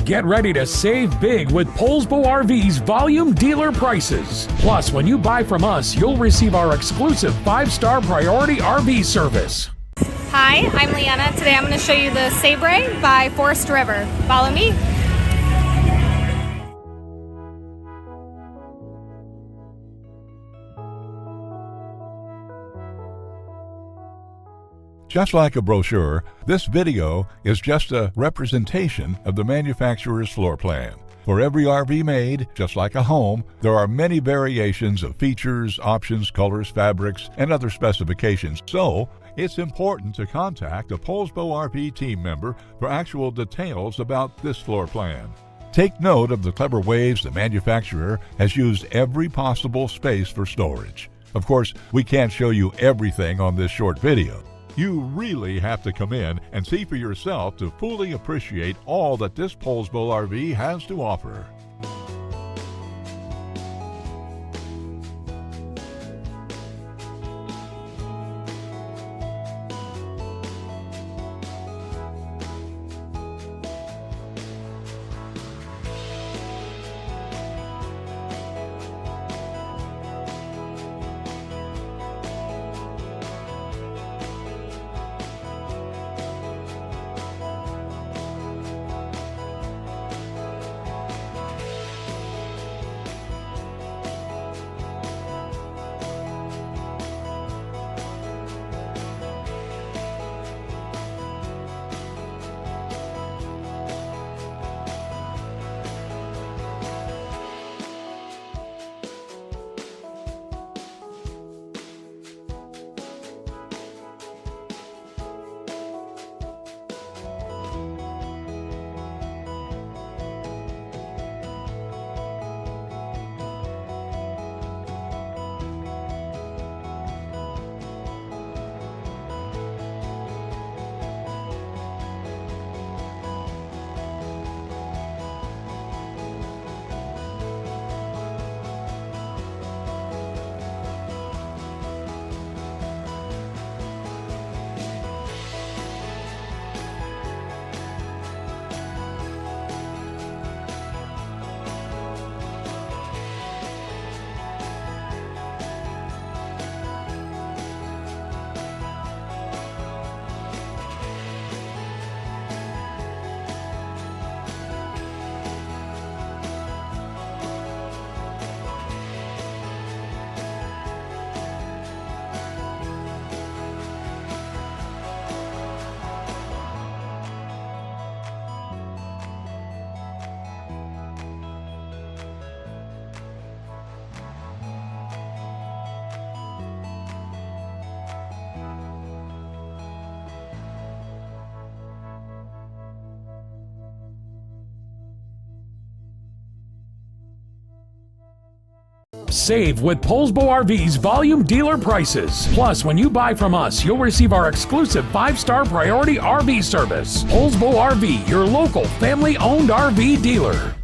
Get ready to save big with Poulsbo RV's volume dealer prices. Plus, when you buy from us, you'll receive our exclusive 5-star priority RV service. Hi, I'm Leanna. Today I'm going to show you the Sabre by Forest River. Follow me. Just like a brochure, this video is just a representation of the manufacturer's floor plan. For every RV made, just like a home, there are many variations of features, options, colors, fabrics, and other specifications. So, it's important to contact a Poulsbo RV team member for actual details about this floor plan. Take note of the clever ways the manufacturer has used every possible space for storage. Of course, we can't show you everything on this short video. You really have to come in and see for yourself to fully appreciate all that this Poulsbo RV has to offer. Save with Poulsbo RV's volume dealer prices. Plus, when you buy from us, you'll receive our exclusive 5-star priority RV service. Poulsbo RV, your local family-owned RV dealer.